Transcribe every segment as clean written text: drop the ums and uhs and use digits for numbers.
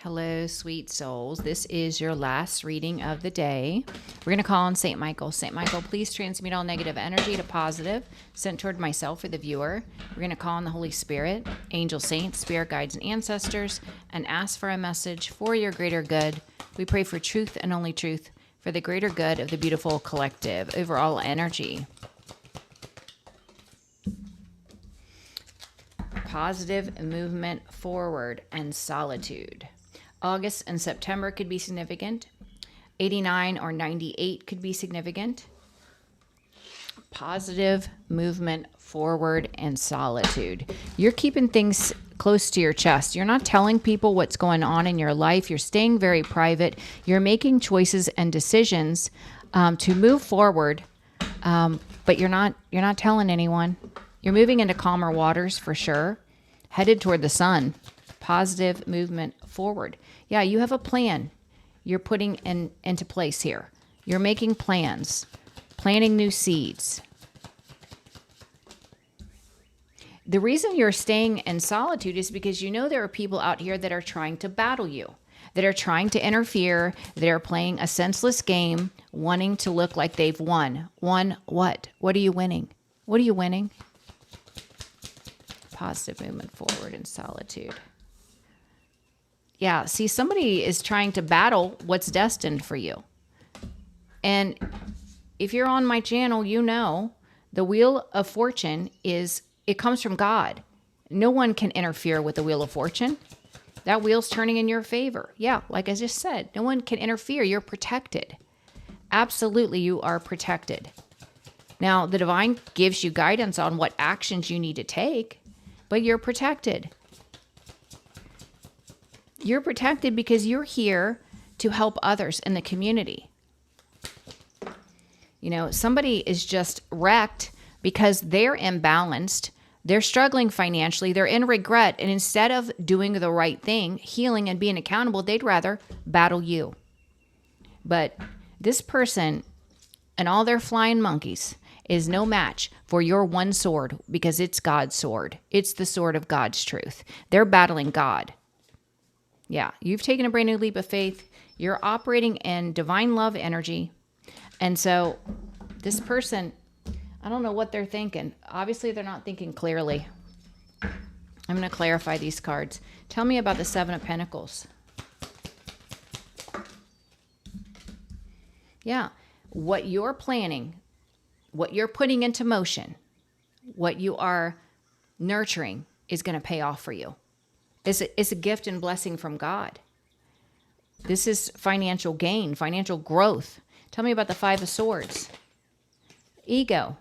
Hello, sweet souls. This is your last reading of the day. We're going to call on St. Michael. St. Michael, please transmute all negative energy to positive, sent toward myself or the viewer. We're going to call on the Holy Spirit, angel saints, spirit guides, and ancestors, and ask for a message for your greater good. We pray for truth and only truth, for the greater good of the beautiful collective, overall energy. Positive movement forward and solitude. August and September could be significant. 89 or 98 could be significant. Positive movement forward and solitude. You're keeping things close to your chest. You're not telling people what's going on in your life. You're staying very private. You're making choices and decisions to move forward, but you're not telling anyone. You're moving into calmer waters for sure. Headed toward the sun. Positive movement forward. Yeah, you have a plan you're putting into place here. You're making plans, planting new seeds. The reason you're staying in solitude is because you know there are people out here that are trying to battle you, that are trying to interfere, that are playing a senseless game, wanting to look like they've won. Won what? What are you winning? What are you winning? Positive movement forward in solitude. Yeah, see, somebody is trying to battle what's destined for you. And if you're on my channel, you know the Wheel of Fortune it comes from God. No one can interfere with the Wheel of Fortune. That wheel's turning in your favor. Yeah, like I just said, no one can interfere. You're protected. Absolutely, you are protected. Now, the divine gives you guidance on what actions you need to take, but you're protected. You're protected because you're here to help others in the community. You know, somebody is just wrecked because they're imbalanced. They're struggling financially. They're in regret. And instead of doing the right thing, healing and being accountable, they'd rather battle you. But this person and all their flying monkeys is no match for your one sword, because it's God's sword. It's the sword of God's truth. They're battling God. Yeah, you've taken a brand new leap of faith. You're operating in divine love energy. And so this person, I don't know what they're thinking. Obviously, they're not thinking clearly. I'm going to clarify these cards. Tell me about the Seven of Pentacles. Yeah, what you're planning, what you're putting into motion, what you are nurturing is going to pay off for you. It's a gift and blessing from God. This is financial gain, financial growth. Tell me about the Five of Swords. Ego.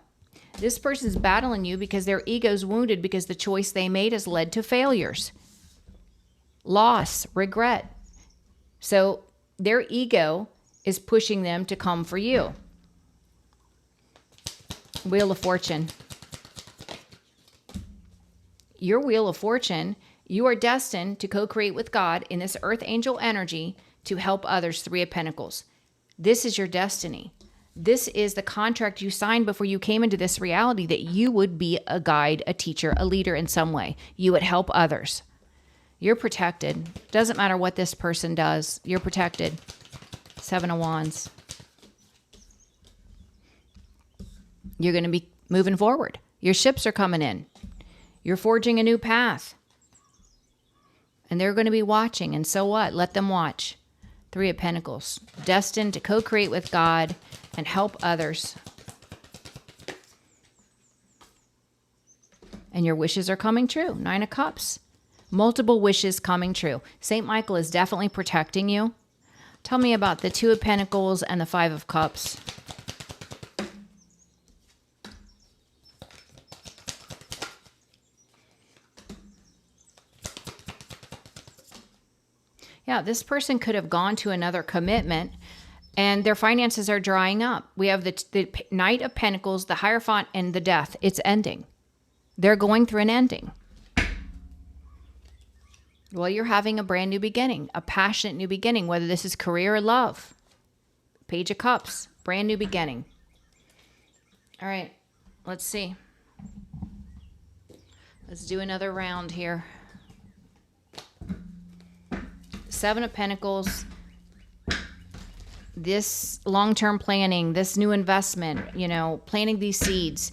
This person's battling you because their ego's wounded because the choice they made has led to failures, loss, regret. So their ego is pushing them to come for you. Wheel of Fortune. Your Wheel of Fortune, you are destined to co-create with God in this earth angel energy to help others. Three of Pentacles. This is your destiny. This is the contract you signed before you came into this reality, that you would be a guide, a teacher, a leader in some way. You would help others. You're protected. Doesn't matter what this person does. You're protected. Seven of Wands. You're going to be moving forward. Your ships are coming in. You're forging a new path. And they're going to be watching. And so what? Let them watch. Three of Pentacles. Destined to co-create with God and help others. And your wishes are coming true. Nine of Cups. Multiple wishes coming true. St. Michael is definitely protecting you. Tell me about the Two of Pentacles and the Five of Cups. Yeah, this person could have gone to another commitment and their finances are drying up. We have the Knight of Pentacles, the Hierophant, and the Death. It's ending. They're going through an ending. Well, you're having a brand new beginning, a passionate new beginning, whether this is career or love. Page of Cups, brand new beginning. All right, let's see. Let's do another round here. Seven of Pentacles, this long-term planning, this new investment, planting these seeds,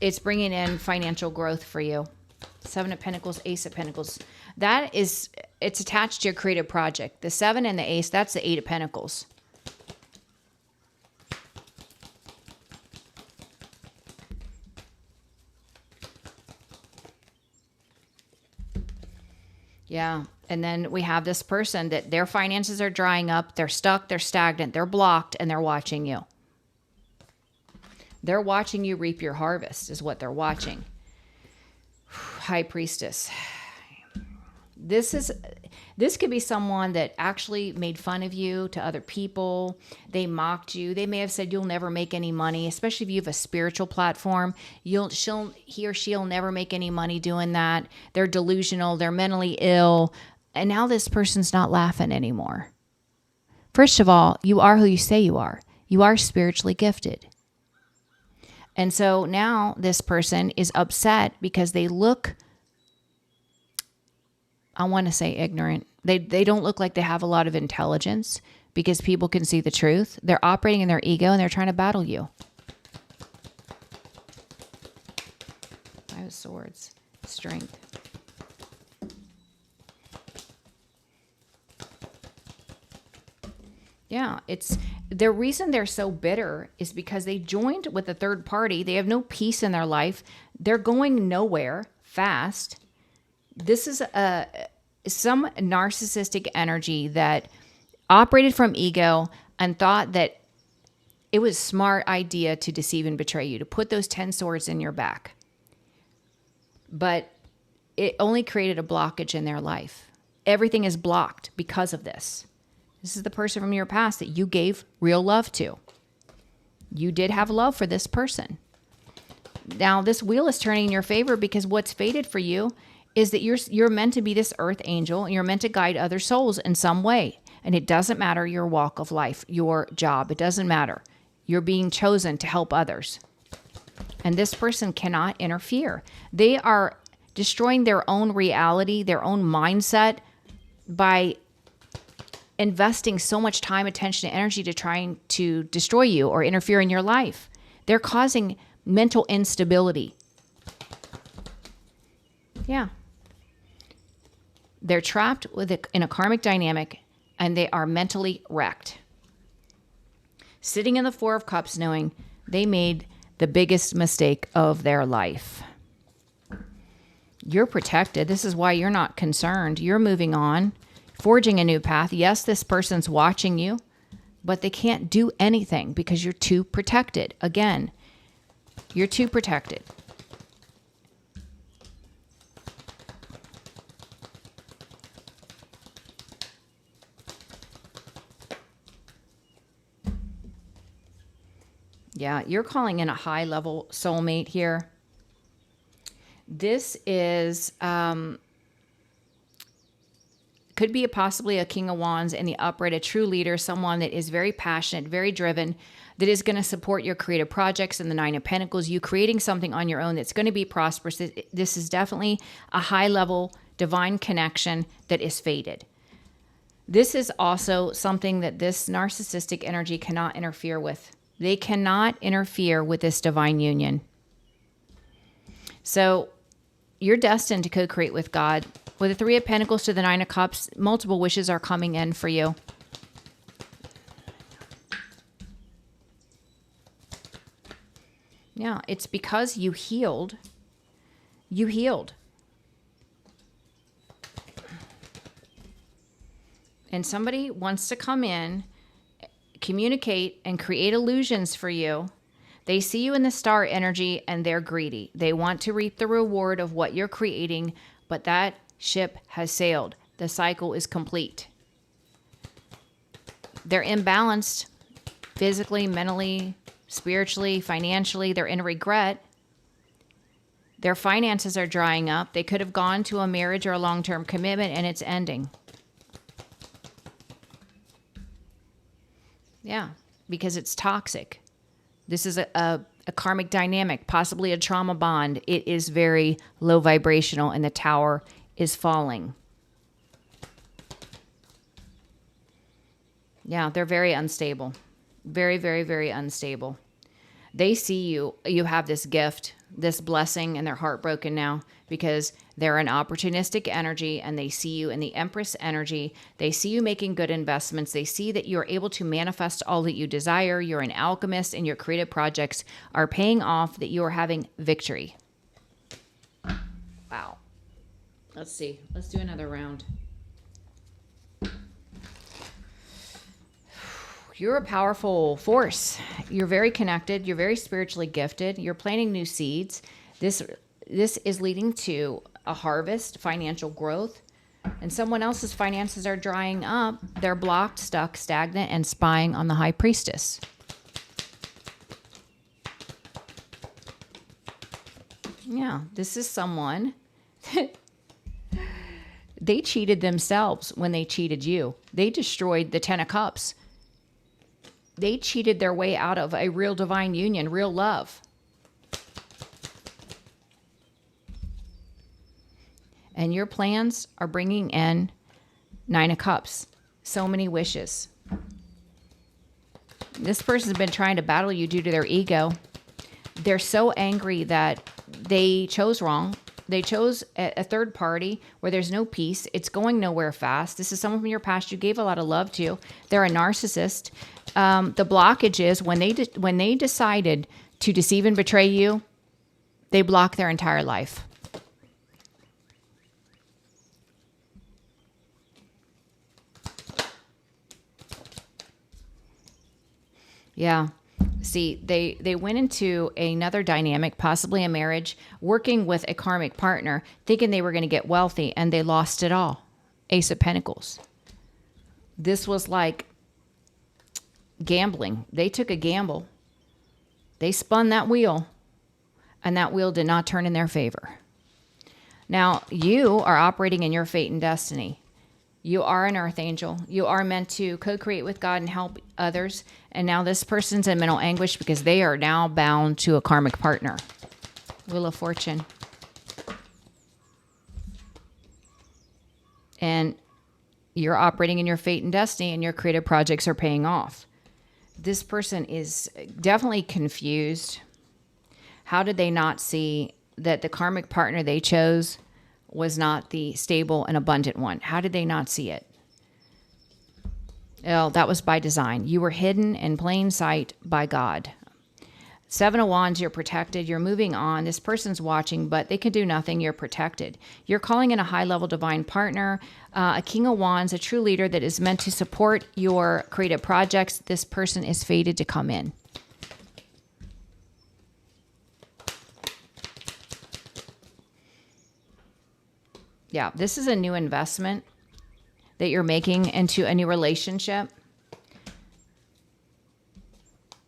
it's bringing in financial growth for you. Seven of Pentacles, Ace of Pentacles. It's attached to your creative project. The 7 and the Ace, that's the 8 of Pentacles. Yeah. And then we have this person that their finances are drying up. They're stuck. They're stagnant. They're blocked. And they're watching you. They're watching you reap your harvest is what they're watching. High Priestess. This could be someone that actually made fun of you to other people. They mocked you. They may have said you'll never make any money, especially if you have a spiritual platform. He or she'll never make any money doing that. They're delusional. They're mentally ill. And now this person's not laughing anymore. First of all, you are who you say you are. You are spiritually gifted. And so now this person is upset because they look, I want to say ignorant. They don't look like they have a lot of intelligence because people can see the truth. They're operating in their ego and they're trying to battle you. Five of Swords, Strength. Yeah, the reason they're so bitter is because they joined with a third party. They have no peace in their life. They're going nowhere fast. This is some narcissistic energy that operated from ego and thought that it was a smart idea to deceive and betray you, to put those 10 swords in your back. But it only created a blockage in their life. Everything is blocked because of this. This is the person from your past that you gave real love to. You did have love for this person. Now, this wheel is turning in your favor because what's fated for you is that you're meant to be this earth angel and you're meant to guide other souls in some way. And it doesn't matter your walk of life, your job. It doesn't matter. You're being chosen to help others. And this person cannot interfere. They are destroying their own reality, their own mindset by investing so much time, attention, and energy to trying to destroy you or interfere in your life. They're causing mental instability. Yeah. They're trapped in a karmic dynamic and they are mentally wrecked. Sitting in the Four of Cups knowing they made the biggest mistake of their life. You're protected. This is why you're not concerned. You're moving on. Forging a new path. Yes, this person's watching you, but they can't do anything because you're too protected. Again, you're too protected. Yeah, you're calling in a high-level soulmate here. This is... could be possibly a King of Wands in the upright, a true leader, someone that is very passionate, very driven, that is going to support your creative projects. In the Nine of Pentacles, you creating something on your own that's going to be prosperous. This is definitely a high-level divine connection that is fated. This is also something that this narcissistic energy cannot interfere with. They cannot interfere with this divine union. So you're destined to co-create with God. With the Three of Pentacles to the Nine of Cups, multiple wishes are coming in for you. Yeah, it's because you healed. You healed. And somebody wants to come in, communicate, and create illusions for you. They see you in the star energy and they're greedy. They want to reap the reward of what you're creating, but that ship has sailed. The cycle is complete. They're imbalanced physically, mentally, spiritually, financially. They're in regret. Their finances are drying up. They could have gone to a marriage or a long-term commitment and it's ending. Yeah, because it's toxic. This is a karmic dynamic, possibly a trauma bond. It is very low vibrational and the tower is falling. Yeah, they're very unstable. Very, very, very unstable. They see you have this gift, this blessing, and they're heartbroken now because they're an opportunistic energy and they see you in the Empress energy. They see you making good investments. They see that you're able to manifest all that you desire. You're an alchemist and your creative projects are paying off, that you are having victory. Wow. Let's see. Let's do another round. You're a powerful force. You're very connected. You're very spiritually gifted. You're planting new seeds. This is leading to a harvest, financial growth, and someone else's finances are drying up. They're blocked, stuck, stagnant, and spying on the high priestess. Yeah, this is someone. They cheated themselves when they cheated you. They destroyed the 10 of Cups. They cheated their way out of a real divine union, real love. And your plans are bringing in 9 of Cups. So many wishes. This person's been trying to battle you due to their ego. They're so angry that they chose wrong. They chose a third party where there's no peace. It's going nowhere fast. This is someone from your past you gave a lot of love to. They're a narcissist. The blockage is when they decided to deceive and betray you, they block their entire life. Yeah. See, they went into another dynamic, possibly a marriage, working with a karmic partner, thinking they were going to get wealthy, and they lost it all. Ace of Pentacles. This was like gambling. They took a gamble. They spun that wheel, and that wheel did not turn in their favor. Now, you are operating in your fate and destiny. You are an earth angel. You are meant to co-create with God and help others. And now this person's in mental anguish because they are now bound to a karmic partner. Wheel of Fortune. And you're operating in your fate and destiny, and your creative projects are paying off. This person is definitely confused. How did they not see that the karmic partner they chose was not the stable and abundant one? How did they not see it? Oh, that was by design. You were hidden in plain sight by God. 7 of Wands, you're protected. You're moving on. This person's watching, but they can do nothing. You're protected. You're calling in a high-level divine partner, a King of Wands, a true leader that is meant to support your creative projects. This person is fated to come in. Yeah, this is a new investment that you're making into a new relationship.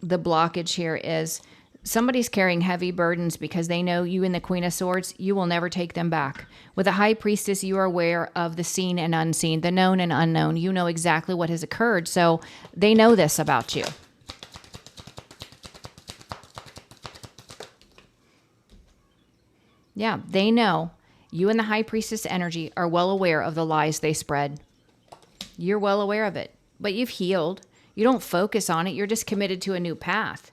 The blockage here is somebody's carrying heavy burdens because they know you and the Queen of Swords, you will never take them back. With the High Priestess, you are aware of the seen and unseen, the known and unknown. You know exactly what has occurred, so they know this about you. Yeah, they know. You and the High Priestess energy are well aware of the lies they spread. You're well aware of it, but you've healed. You don't focus on it. You're just committed to a new path.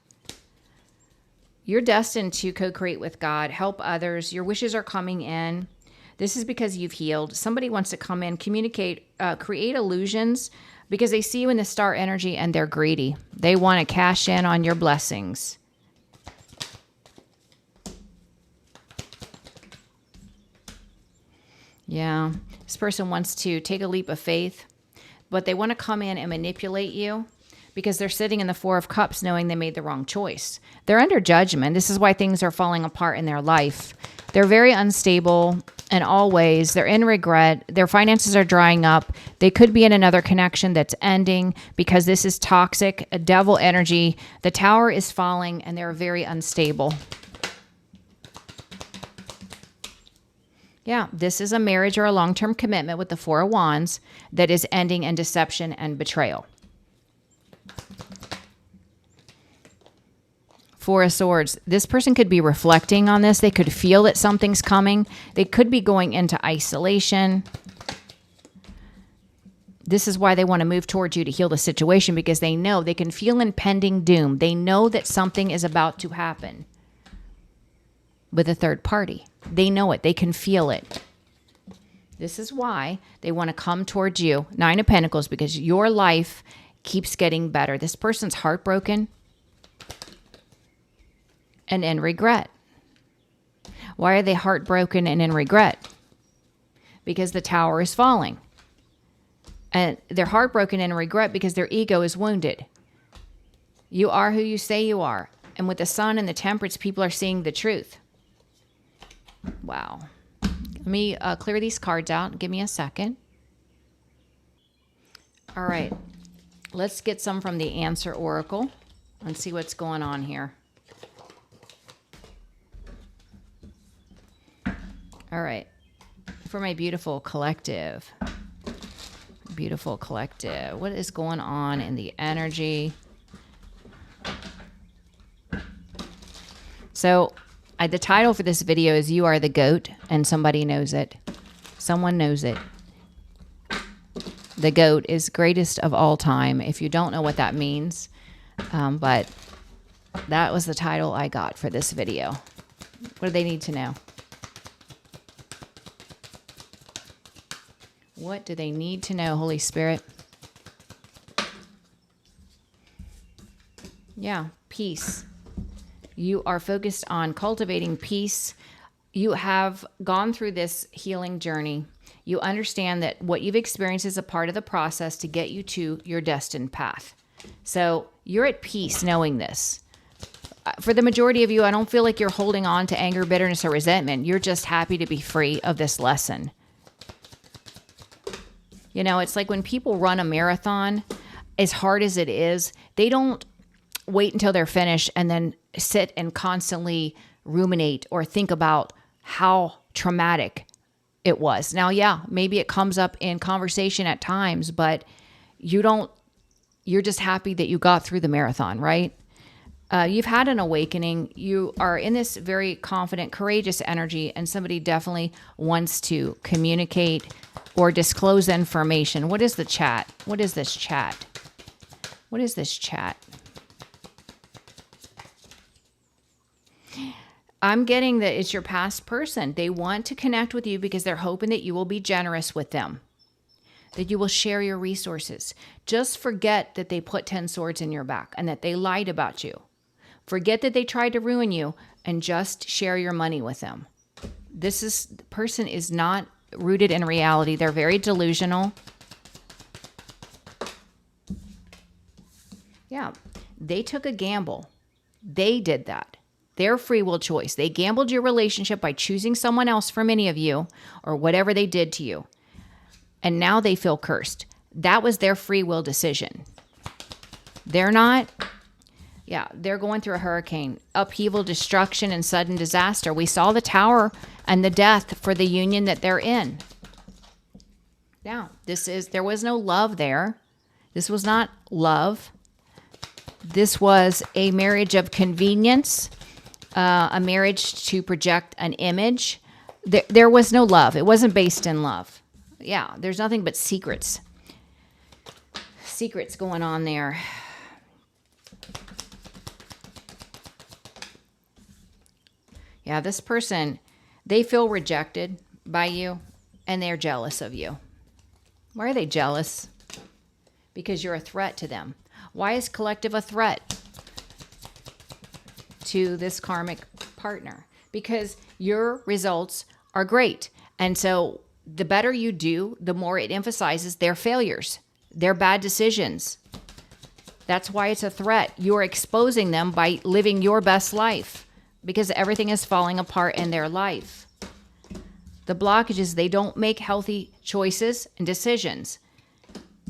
You're destined to co-create with God, help others. Your wishes are coming in. This is because you've healed. Somebody wants to come in, communicate, create illusions because they see you in the star energy and they're greedy. They want to cash in on your blessings. Yeah, this person wants to take a leap of faith, but they want to come in and manipulate you because they're sitting in the 4 of Cups knowing they made the wrong choice. They're under judgment. This is why things are falling apart in their life. They're very unstable in all ways. They're in regret. Their finances are drying up. They could be in another connection that's ending because this is toxic, a devil energy. The tower is falling and they're very unstable. Yeah, this is a marriage or a long-term commitment with the 4 of Wands that is ending in deception and betrayal. 4 of Swords. This person could be reflecting on this. They could feel that something's coming. They could be going into isolation. This is why they want to move towards you to heal the situation, because they know they can feel impending doom. They know that something is about to happen with a third party. They know it. They can feel it. This is why they want to come towards you, Nine of Pentacles, because your life keeps getting better. This person's heartbroken and in regret. Why are they heartbroken and in regret? Because the tower is falling. And they're heartbroken and in regret because their ego is wounded. You are who you say you are. And with the Sun and the Temperance, people are seeing the truth. Wow. Let me clear these cards out. Give me a second. All right. Let's get some from the Answer Oracle and see what's going on here. All right. For my beautiful collective. Beautiful collective. What is going on in the energy? So the title for this video is You Are the Goat, and somebody knows it. Someone knows it. The goat is greatest of all time. If you don't know what that means, but that was the title I got for this video. What do they need to know? What do they need to know, Holy Spirit? Yeah, peace. You are focused on cultivating peace. You have gone through this healing journey. You understand that what you've experienced is a part of the process to get you to your destined path. So you're at peace knowing this. For the majority of you, I don't feel like you're holding on to anger, bitterness, or resentment. You're just happy to be free of this lesson. You know, it's like when people run a marathon, as hard as it is, they don't wait until they're finished and then sit and constantly ruminate or think about how traumatic it was. Now, yeah, maybe it comes up in conversation at times, but you're just happy that you got through the marathon, right? You've had an awakening. You are in this very confident, courageous energy, and somebody definitely wants to communicate or disclose information. What is the chat? What is this chat? What is this chat? I'm getting that it's your past person. They want to connect with you because they're hoping that you will be generous with them, that you will share your resources. Just forget that they put 10 swords in your back and that they lied about you. Forget that they tried to ruin you and just share your money with them. The person is not rooted in reality. They're very delusional. Yeah, they took a gamble. They did that. Their free will choice. They gambled your relationship by choosing someone else for many of you or whatever they did to you. And now they feel cursed. That was their free will decision. They're not. Yeah, they're going through a hurricane, upheaval, destruction, and sudden disaster. We saw the tower and the death for the union that they're in. Now, there was no love there. This was not love. This was a marriage of convenience, a marriage to project an image. There was no love. It wasn't based in love. Yeah, there's nothing but secrets. Secrets going on there. Yeah, this person, they feel rejected by you and they're jealous of you. Why are they jealous? Because you're a threat to them. Why is collective a threat to this karmic partner? Because your results are great. And so the better you do, the more it emphasizes their failures, their bad decisions. That's why it's a threat. You're exposing them by living your best life because everything is falling apart in their life. The blockage is they don't make healthy choices and decisions,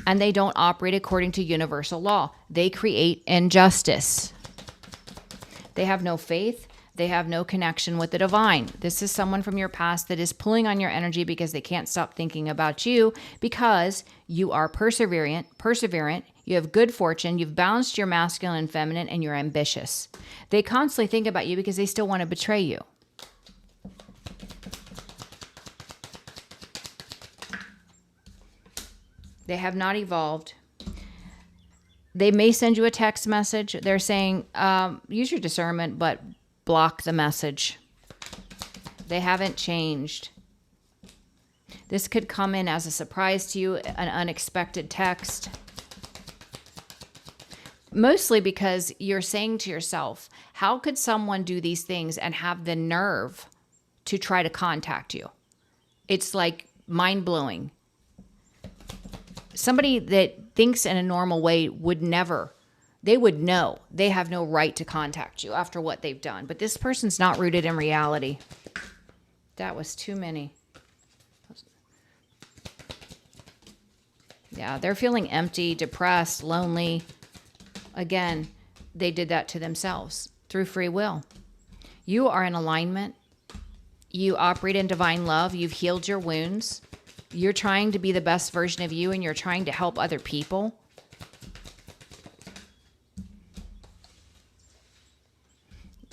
and they don't operate according to universal law. They create injustice. They have no faith. They have no connection with the divine. This is someone from your past that is pulling on your energy because they can't stop thinking about you because you are perseverant. You have good fortune. You've balanced your masculine and feminine, and you're ambitious. They constantly think about you because they still want to betray you. They have not evolved. They may send you a text message. They're saying, use your discernment, but block the message. They haven't changed. This could come in as a surprise to you, an unexpected text. Mostly because you're saying to yourself, how could someone do these things and have the nerve to try to contact you? It's like mind-blowing. Somebody that thinks in a normal way would never, they would know. They have no right to contact you after what they've done. But this person's not rooted in reality. That was too many. Yeah, they're feeling empty, depressed, lonely. Again, they did that to themselves through free will. You are in alignment. You operate in divine love. You've healed your wounds. You're trying to be the best version of you, and you're trying to help other people.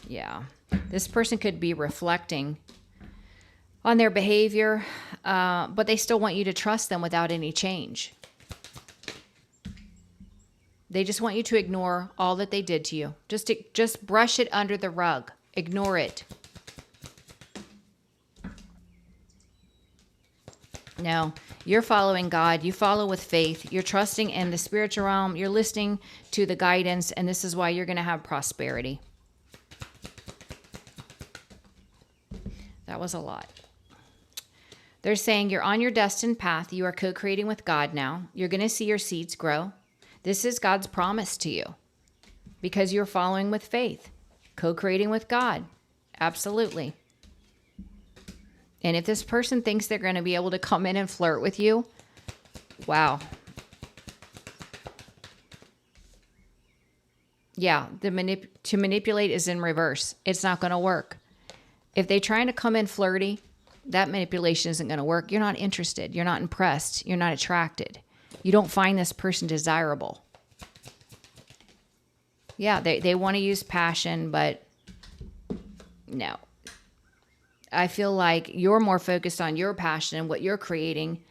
Yeah. This person could be reflecting on their behavior, but they still want you to trust them without any change. They just want you to ignore all that they did to you. Just brush it under the rug. Ignore it. No, you're following God. You follow with faith. You're trusting in the spiritual realm. You're listening to the guidance, and this is why you're going to have prosperity. That was a lot. They're saying you're on your destined path. You are co-creating with God now. You're going to see your seeds grow. This is God's promise to you because you're following with faith, co-creating with God. Absolutely. And if this person thinks they're going to be able to come in and flirt with you, wow. Yeah, to manipulate is in reverse. It's not going to work. If they're trying to come in flirty, that manipulation isn't going to work. You're not interested. You're not impressed. You're not attracted. You don't find this person desirable. Yeah, they want to use passion, but no. I feel like you're more focused on your passion and what you're creating,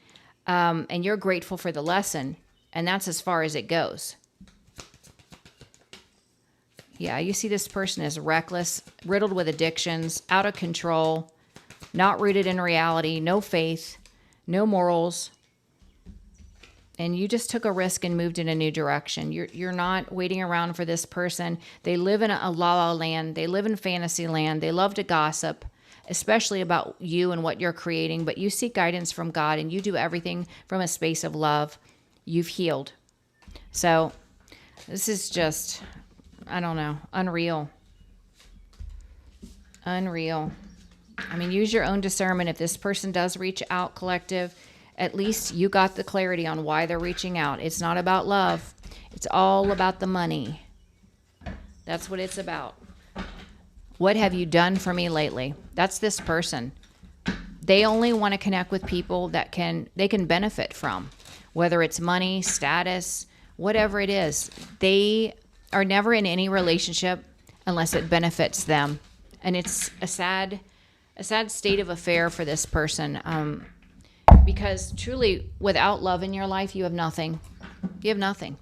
and you're grateful for the lesson, and that's as far as it goes. Yeah, you see this person as reckless, riddled with addictions, out of control, not rooted in reality, no faith, no morals, and you just took a risk and moved in a new direction. You're not waiting around for this person. They live in a la-la land. They live in fantasy land. They love to gossip, especially about you and what you're creating, but you seek guidance from God and you do everything from a space of love. You've healed. So this is just, I don't know, unreal. Unreal. I mean, use your own discernment. If this person does reach out, collective, at least you got the clarity on why they're reaching out. It's not about love. It's all about the money. That's what it's about. What have you done for me lately? That's this person. They only want to connect with people that they can benefit from, whether it's money, status, whatever it is. They are never in any relationship unless it benefits them. And it's a sad state of affair for this person, because truly without love in your life, you have nothing. You have nothing.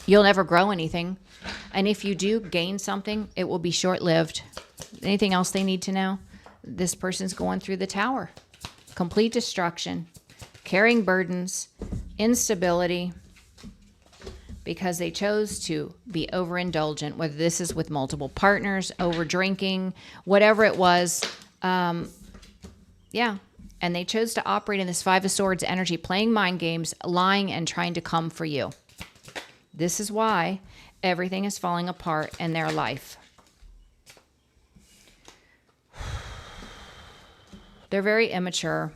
You'll never grow anything. And if you do gain something, it will be short-lived. Anything else they need to know? This person's going through the tower. Complete destruction, carrying burdens, instability, because they chose to be overindulgent, whether this is with multiple partners, over drinking, whatever it was. Yeah. And they chose to operate in this Five of Swords energy, playing mind games, lying, and trying to come for you. This is why everything is falling apart in their life. They're very immature.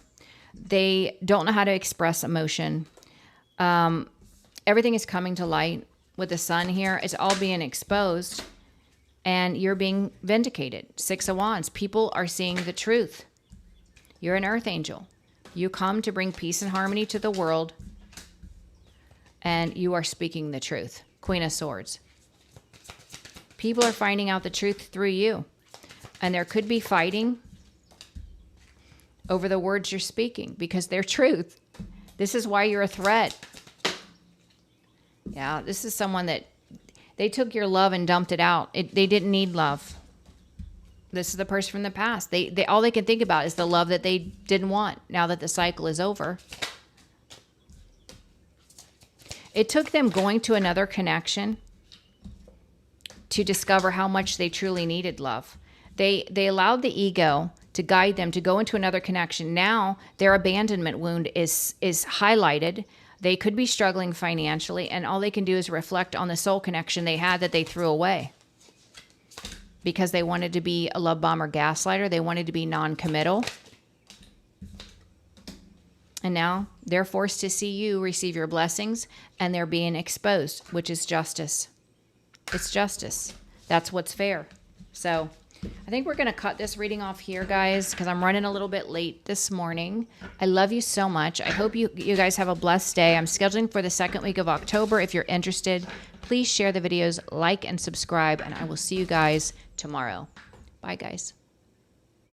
They don't know how to express emotion. Everything is coming to light with the sun here. It's all being exposed, and you're being vindicated. 6 of Wands. People are seeing the truth. You're an earth angel. You come to bring peace and harmony to the world, and you are speaking the truth. Queen of Swords. People are finding out the truth through you, and there could be fighting over the words you're speaking because they're truth. This is why you're a threat. Yeah, this is someone that they took your love and dumped it out. They didn't need love. This is the person from the past. They all they can think about is the love that they didn't want now that the cycle is over. It took them going to another connection to discover how much they truly needed love. They allowed the ego to guide them to go into another connection. Now their abandonment wound is highlighted. They could be struggling financially, and all they can do is reflect on the soul connection they had that they threw away. Because they wanted to be a love bomb or gaslighter. They wanted to be non-committal. And now they're forced to see you receive your blessings, and they're being exposed, which is justice. It's justice. That's what's fair. So I think we're going to cut this reading off here, guys, because I'm running a little bit late this morning. I love you so much. I hope you guys have a blessed day. I'm scheduling for the second week of October. If you're interested, please share the videos, like, and subscribe, and I will see you guys tomorrow. Bye, guys.